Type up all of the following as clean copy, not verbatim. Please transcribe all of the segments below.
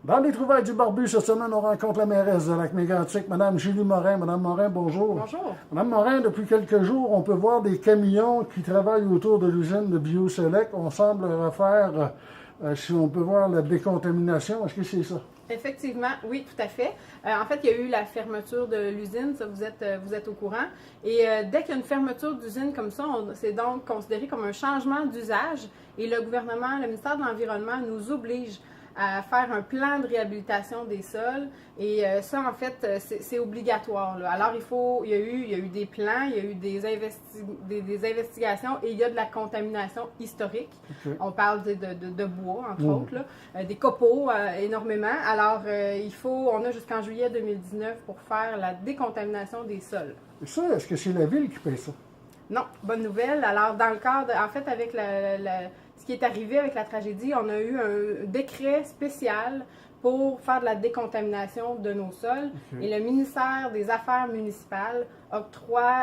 Dans les trouvailles du barbu, cette semaine, on rencontre la mairesse de Lac-Mégantic, Mme Julie Morin. Mme Morin, bonjour. Bonjour. Mme Morin, depuis quelques jours, on peut voir des camions qui travaillent autour de l'usine de BioSelect. On semble refaire, si on peut voir, la décontamination. Est-ce que c'est ça? Effectivement, oui, tout à fait. En fait, il y a eu la fermeture de l'usine, ça vous êtes au courant. Et dès qu'il y a une fermeture d'usine comme ça, c'est donc considéré comme un changement d'usage. Et le gouvernement, le ministère de l'Environnement nous oblige à faire un plan de réhabilitation des sols. Et ça, en fait, c'est obligatoire, là. Alors, il y a eu des plans, il y a eu des investigations et il y a de la contamination historique. Okay. On parle de bois, entre autres, là, des copeaux énormément. Alors, on a jusqu'en juillet 2019 pour faire la décontamination des sols. Et ça, est-ce que c'est la ville qui paie ça? Non, bonne nouvelle. Alors, dans le cadre, en fait, avec ce qui est arrivé avec la tragédie, on a eu un décret spécial pour faire de la décontamination de nos sols. Okay. Et le ministère des Affaires municipales octroie,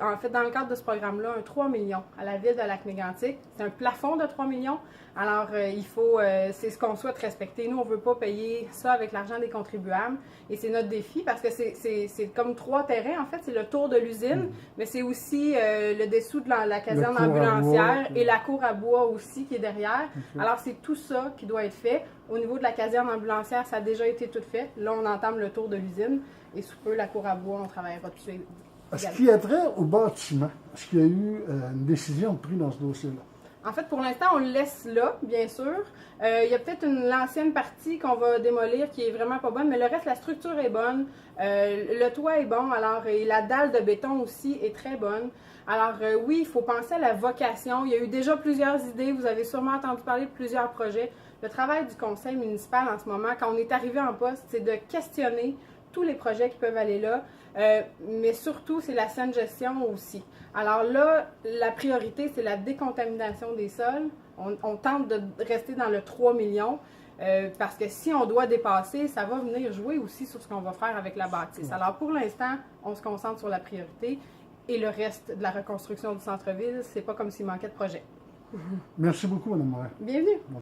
en fait, dans le cadre de ce programme-là, un 3 millions à la ville de Lac-Mégantic. C'est un plafond de 3 millions. Alors, c'est ce qu'on souhaite respecter. Nous, on ne veut pas payer ça avec l'argent des contribuables. Et c'est notre défi parce que c'est comme 3 terrains, en fait. C'est le tour de l'usine, mais c'est aussi le dessous de la caserne ambulancière et la cour à bois aussi qui est derrière. Okay. Alors, c'est tout ça qui doit être fait. Au niveau de la caserne ambulancière, ça a déjà été tout fait. Là, on entame le tour de l'usine. Et sous peu, la cour à bois, on travaillera dessus. Est-ce qu'il y a trait au bâtiment? Est-ce qu'il y a eu une décision prise dans ce dossier-là? En fait, pour l'instant, on le laisse là, bien sûr. Il y a peut-être l'ancienne partie qu'on va démolir qui est vraiment pas bonne, mais le reste, la structure est bonne. Le toit est bon, alors et la dalle de béton aussi est très bonne. Alors oui, il faut penser à la vocation. Il y a eu déjà plusieurs idées. Vous avez sûrement entendu parler de plusieurs projets. Le travail du conseil municipal en ce moment, quand on est arrivé en poste, c'est de questionner tous les projets qui peuvent aller là, mais surtout, c'est la saine gestion aussi. Alors là, la priorité, c'est la décontamination des sols. On tente de rester dans le 3 millions, parce que si on doit dépasser, ça va venir jouer aussi sur ce qu'on va faire avec la bâtisse. Alors pour l'instant, on se concentre sur la priorité et le reste de la reconstruction du centre-ville, c'est pas comme s'il manquait de projets. Merci beaucoup, Mme Morin. Bienvenue.